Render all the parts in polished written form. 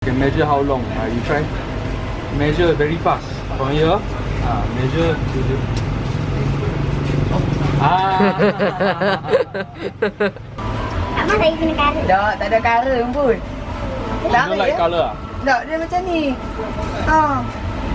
You can measure how long. You try. Measure very fast. From here, measure to the. Tak mahu saya guna colour. Tak ada colour pun. You don't like colour? Tak, dia macam ni.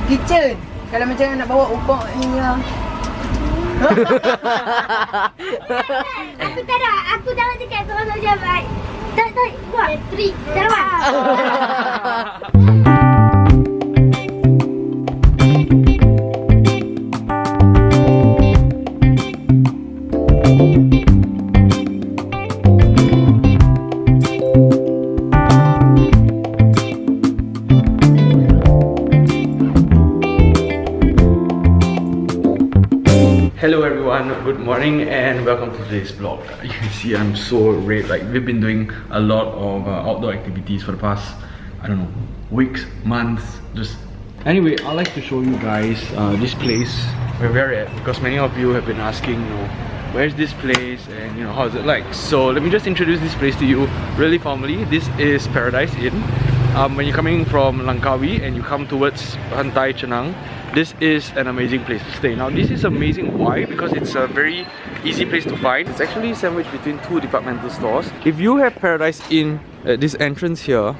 Kitchen. Kalau macam nak bawa upok ni lah. Aku tak ada. Aku jangan dekat korang saja, baik. Tak, buat. Trik. Tak buat. Hello everyone, good morning and welcome to today's vlog. You can see I'm so red, like we've been doing a lot of outdoor activities for the past, I don't know, weeks, months, just... Anyway, I'd like to show you guys this place where we're at, because many of you have been asking, you know, where's this place and you know, how is it like? So let me just introduce this place to you really formally. This is Paradise Inn. When you're coming from Langkawi and you come towards Pantai Chenang, this is an amazing place to stay. Now this is amazing, why? Because it's a very easy place to find. It's actually sandwiched between two departmental stores. If you have Paradise Inn at this entrance here,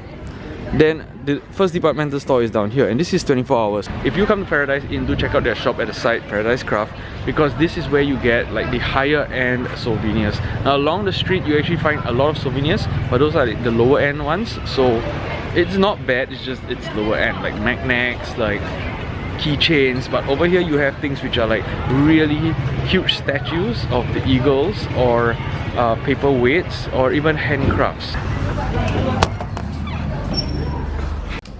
then the first departmental store is down here, and this is 24 hours. If you come to Paradise Inn, do check out their shop at the side, Paradise Craft, because this is where you get like the higher end souvenirs. Now along the street you actually find a lot of souvenirs, but those are the lower end ones, so it's not bad, it's just it's lower end, like magnets, like keychains. But over here you have things which are like really huge statues of the eagles, or paperweights, or even handcrafts.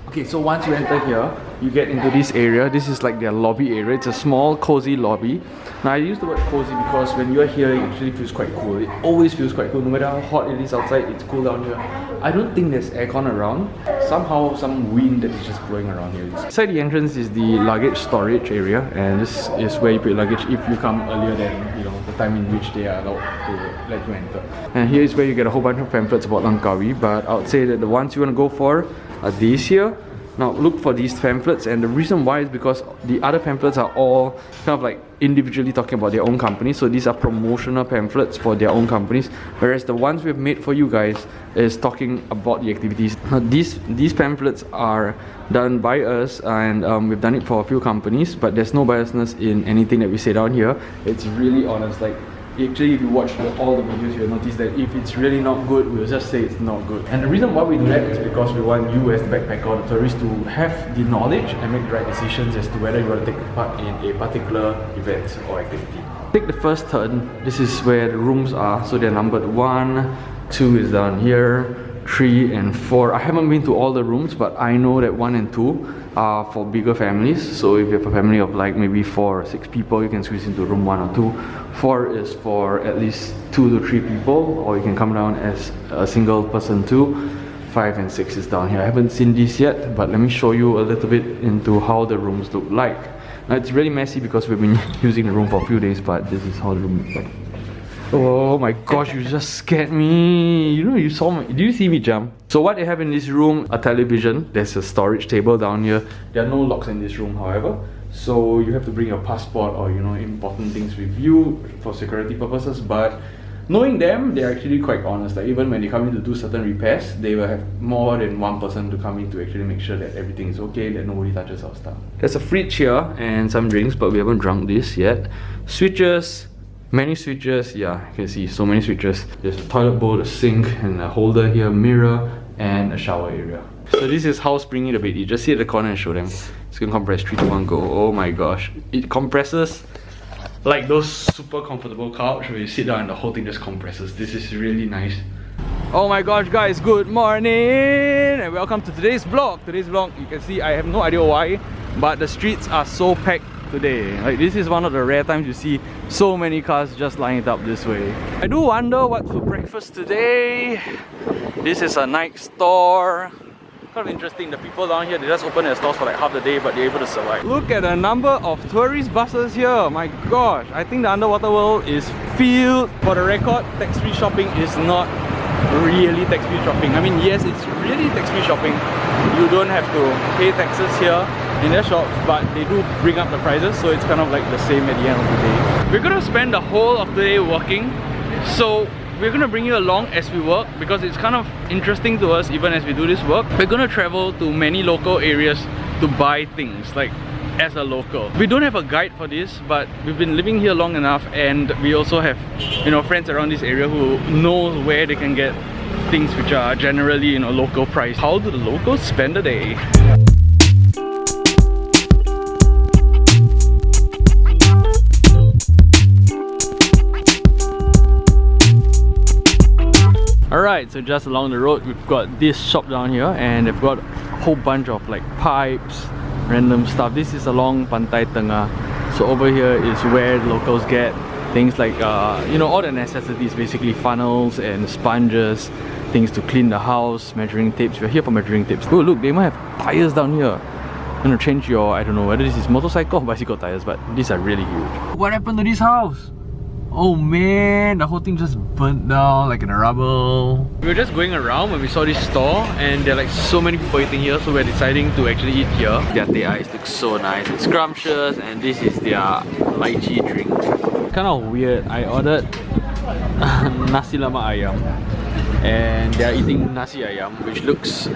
Okay, so once you enter here, you get into this area. This is like their lobby area. It's a small, cozy lobby. Now I use the word cozy because when you're here, it actually feels quite cool. It always feels quite cool. No matter how hot it is outside, it's cool down here. I don't think there's aircon around. Somehow, some wind that is just blowing around here. Inside the entrance is the luggage storage area, and this is where you put luggage if you come earlier than, you know, the time in which they are allowed to let you enter. And here is where you get a whole bunch of pamphlets about Langkawi, but I would say that the ones you want to go for are these here. Now look for these pamphlets, and the reason why is because the other pamphlets are all kind of like individually talking about their own companies. So these are promotional pamphlets for their own companies, whereas the ones we've made for you guys is talking about the activities. Now these pamphlets are done by us, and we've done it for a few companies, but there's no biasness in anything that we say down here. It's really honest. Like actually, if you watch all the videos, you'll notice that if it's really not good, we'll just say it's not good. And the reason why we do that is because we want you as the backpacker or the tourist to have the knowledge and make the right decisions as to whether you want to take part in a particular event or activity. Take the first turn. This is where the rooms are. So they're numbered 1, 2 is down here, 3 and 4. I haven't been to all the rooms, but I know that 1 and 2 are for bigger families. So if you have a family of like maybe 4 or 6 people, you can squeeze into room 1 or 2. 4 is for at least 2 to 3 people, or you can come down as a single person too. 5 and 6 is down here. I haven't seen these yet, but let me show you a little bit into how the rooms look like. Now it's really messy because we've been using the room for a few days, but this is how the room looks like. Oh my gosh, you just scared me. You know, you saw me. Did you see me jump? So what they have in this room, a television. There's a storage table down here. There are no locks in this room, however. So you have to bring your passport or, you know, important things with you for security purposes. But knowing them, they're actually quite honest. Like even when they come in to do certain repairs, they will have more than one person to come in to actually make sure that everything is okay, that nobody touches our stuff. There's a fridge here and some drinks, but we haven't drunk this yet. Switches. Many switches, yeah, you can see so many switches. There's a toilet bowl, a sink, and a holder here, mirror, and a shower area. So this is how springy the bed is. Just sit at the corner and show them. It's gonna compress. 3, 2, 1, go. Oh my gosh. It compresses like those super comfortable couch where you sit down and the whole thing just compresses. This is really nice. Oh my gosh guys, good morning and welcome to today's vlog. Today's vlog, you can see I have no idea why, but the streets are so packed today. Like this is one of the rare times you see so many cars just lined up this way. I do wonder what's for breakfast today. This is a Nike store. Kind of interesting, the people down here, they just open their stores for like half the day, but they're able to survive. Look at the number of tourist buses here. My gosh, I think the underwater world is filled. For the record, tax-free shopping is not really tax-free shopping. I mean, yes, it's really tax-free shopping. You don't have to pay taxes here in their shops, but they do bring up the prices, so it's kind of like the same at the end of the day. We're gonna spend the whole of the day working, so we're gonna bring you along as we work because it's kind of interesting to us even as we do this work. We're gonna travel to many local areas to buy things, like as a local. We don't have a guide for this, but we've been living here long enough, and we also have, you know, friends around this area who knows where they can get things which are generally, you know, local price. How do the locals spend the day? Alright, so just along the road we've got this shop down here, and they've got a whole bunch of like pipes, random stuff. This is along Pantai Tengah, so over here is where the locals get things like you know, all the necessities, basically funnels and sponges, things to clean the house, measuring tapes. We're here for measuring tapes. Oh look, they might have tires down here. I'm gonna change your, I don't know whether this is motorcycle or bicycle tires, but these are really huge. What happened to this house? Oh man, the whole thing just burnt down like in a rubble. We were just going around when we saw this store, and there are like so many people eating here, so we're deciding to actually eat here. Their teh ice looks so nice, it's scrumptious, and this is their lychee drink. Kind of weird, I ordered nasi lemak ayam, and they're eating nasi ayam, which looks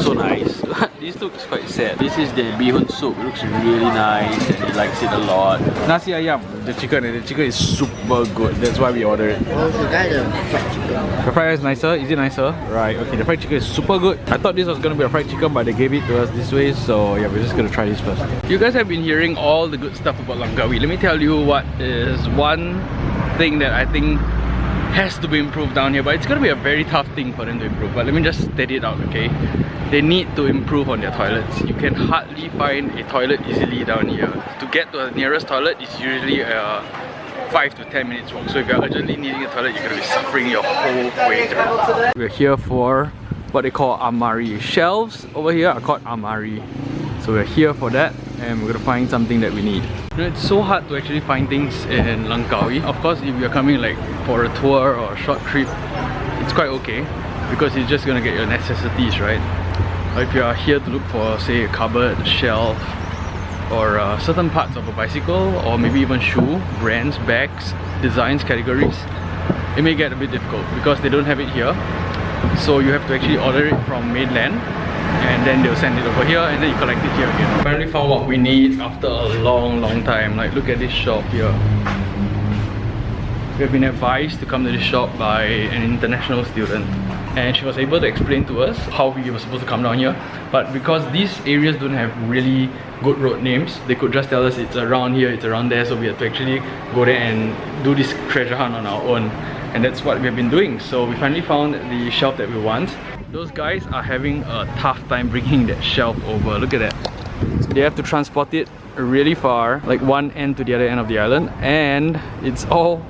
so nice. This looks quite sad. This is the bihun soup. It looks really nice and he likes it a lot. Nasi ayam, the chicken is super good. That's why we ordered it. Oh, so that's the fried chicken. The fried rice is nicer? Is it nicer? Right, okay, the fried chicken is super good. I thought this was gonna be a fried chicken, but they gave it to us this way, so yeah, we're just gonna try this first. You guys have been hearing all the good stuff about Langkawi. Let me tell you what is one thing that I think has to be improved down here, but it's gonna be a very tough thing for them to improve. But let me just steady it out, okay? They need to improve on their toilets. You can hardly find a toilet easily down here. To get to the nearest toilet is usually a 5 to 10 minutes walk. So if you're urgently needing a toilet, you're gonna be suffering your whole way through. We're here for what they call amari. Shelves over here are called amari. So we're here for that, and we're gonna find something that we need. You know, it's so hard to actually find things in Langkawi. Of course, if you're coming like for a tour or a short trip, it's quite okay because you're just gonna get your necessities, right? But if you are here to look for, say, a cupboard, a shelf, or certain parts of a bicycle, or maybe even shoe, brands, bags, designs, categories, it may get a bit difficult because they don't have it here. So you have to actually order it from mainland, and then they'll send it over here, and then you collect it here again. Finally found what we need after a long time. Like, look at this shop here. We have been advised to come to this shop by an international student, and she was able to explain to us how we were supposed to come down here. But because these areas don't have really good road names, they could just tell us it's around here, it's around there, so we had to actually go there and do this treasure hunt on our own. And that's what we've been doing. So we finally found the shelf that we want. Those guys are having a tough time bringing that shelf over. Look at that. They have to transport it really far, like one end to the other end of the island, and it's all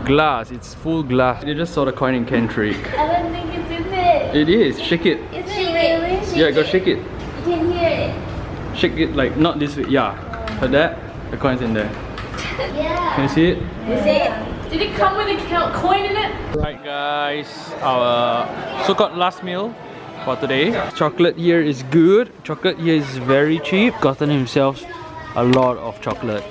glass. It's full glass. They just saw the coin and can trick. I don't think it's in it. It is. Shake it. Is it really? Yeah, go shake it. You can hear it. Shake it like not this way. Yeah. Like that. The coin's in there. Yeah. Can you see it? Is it? Did it come with a coin in it? Right guys, our so-called last meal for today. Chocolate here is good. Chocolate here is very cheap. Gotten himself a lot of chocolate.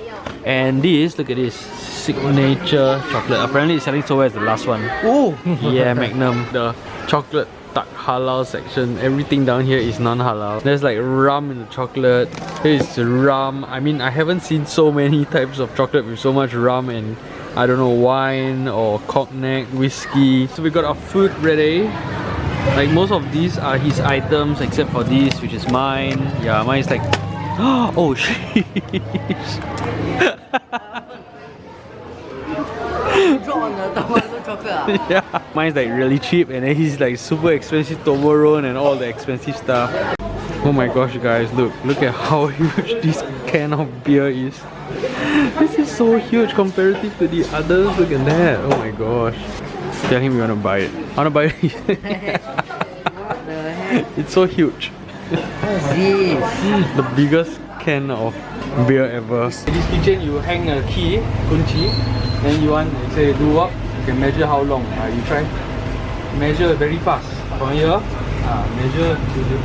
And this, look at this, signature chocolate. Apparently it's selling so well as the last one. Oh! Yeah, Magnum. The chocolate tak halal section. Everything down here is non-halal. There's like rum in the chocolate. Here's rum. I mean, I haven't seen so many types of chocolate with so much rum and I don't know, wine or cognac, whiskey. So we got our food ready. Like most of these are his items except for this, which is mine. Yeah, mine is like, oh shit. Yeah, mine's like really cheap, and then he's like super expensive Toblerone and all the expensive stuff. Oh my gosh guys, look at how huge this can of beer is. This is so huge comparative to the others. Look at that. Oh my gosh. Tell him you wanna buy it. I wanna buy it. What the heck? It's so huge. What's this? The biggest can of beer ever. In this kitchen you hang a key, kunci, then you want, say, do up, you can measure how long. You try. measure very fast. From here, measure to the...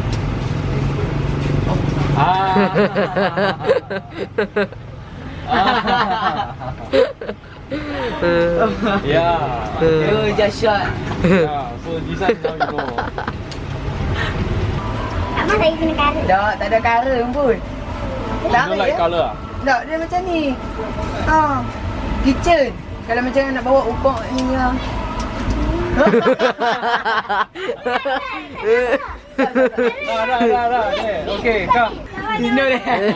Yeah. You just shot. Yeah. So this one how you know. Tak mahu saya kena kara. Tak ada kara pun. You don't like colour ah? Tak, dia macam ni. Kitchen. Kalau macam nak bawa upok ni lah. Dah. Okay, come. You know that.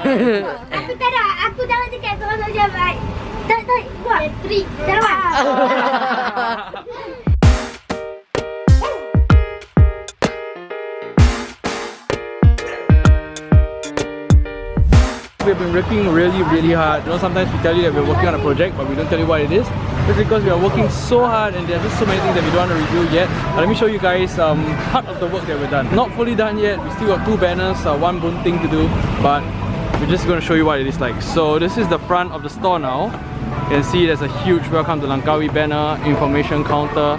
Aku tak ada. Aku jangan cakap tu orang macam baik. Tak, buat. Bateri. Tak ada. We've been working really hard. You know, sometimes we tell you that we're working on a project, but we don't tell you what it is. It's because we are working so hard and there are just so many things that we don't want to review yet. Let me show you guys part of the work that we've done. Not fully done yet. We still got 2 banners, one bunting to do, but we're just going to show you what it is like. So this is the front of the store now. You can see there's a huge welcome to Langkawi banner, information counter,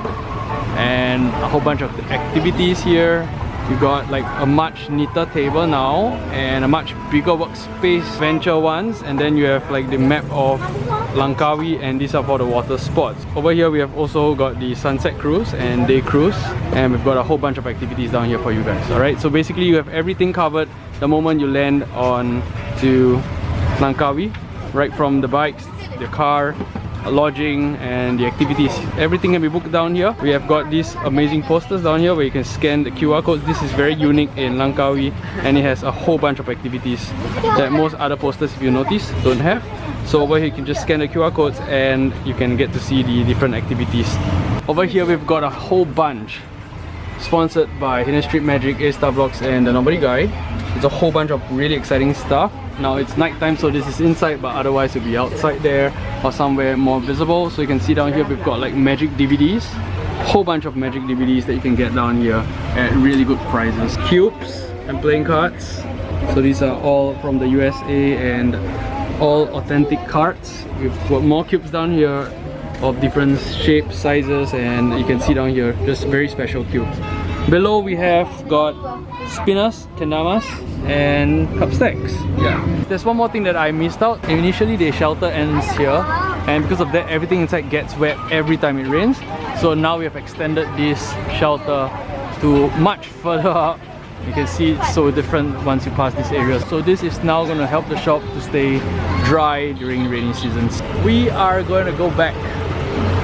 and a whole bunch of activities here. You got like a much neater table now and a much bigger workspace venture ones, and then you have like the map of Langkawi, and these are for the water sports. Over here we have also got the sunset cruise and day cruise, and we've got a whole bunch of activities down here for you guys. Alright, so basically you have everything covered the moment you land on to Langkawi, right from the bikes, the car, lodging and the activities. Everything can be booked down here. We have got these amazing posters down here where you can scan the QR codes. This is very unique in Langkawi, and it has a whole bunch of activities that most other posters, if you notice, don't have. So over here you can just scan the QR codes and you can get to see the different activities. Over here we've got a whole bunch sponsored by Hidden Street Magic, AStarVlogs and the Nobody Guy. It's a whole bunch of really exciting stuff. Now it's night time, so this is inside, but otherwise it'll be outside there or somewhere more visible. So you can see down here we've got like magic DVDs, whole bunch of magic DVDs that you can get down here at really good prices. Cubes and playing cards. So these are all from the USA and all authentic cards. We've got more cubes down here of different shapes, sizes, and you can see down here just very special cubes. Below we have got spinners, kendamas, and cup stacks. Yeah. There's one more thing that I missed out. Initially the shelter ends here, and because of that everything inside gets wet every time it rains. So now we have extended this shelter to much further up. You can see it's so different once you pass this area. So this is now going to help the shop to stay dry during rainy seasons. We are going to go back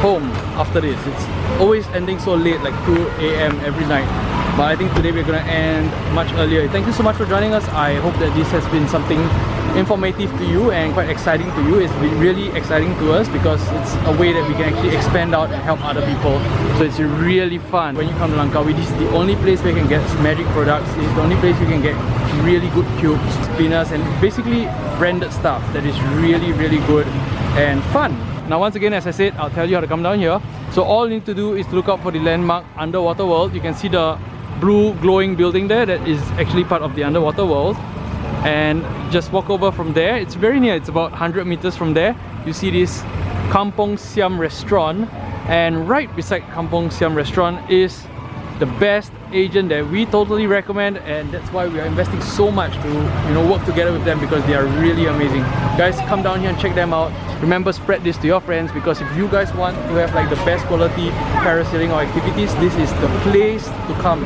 home after this. It's always ending so late, like 2 AM every night. But I think today we're going to end much earlier. Thank you so much for joining us. I hope that this has been something informative to you and quite exciting to you. It's been really exciting to us because it's a way that we can actually expand out and help other people. So it's really fun. When you come to Langkawi, this is the only place where you can get magic products. It's the only place you can get really good cubes, spinners, and basically branded stuff that is really good and fun. Now once again, as I said, I'll tell you how to come down here. So all you need to do is to look out for the landmark Underwater World. You can see the blue glowing building there that is actually part of the Underwater World, and just walk over from there. It's very near, it's about 100 meters from there. You see this Kampong Siam restaurant, and right beside Kampong Siam restaurant is the best agent that we totally recommend, and that's why we are investing so much to, you know, work together with them, because they are really amazing. Guys, come down here and check them out. Remember, spread this to your friends, because if you guys want to have like the best quality parasailing or activities, this is the place to come.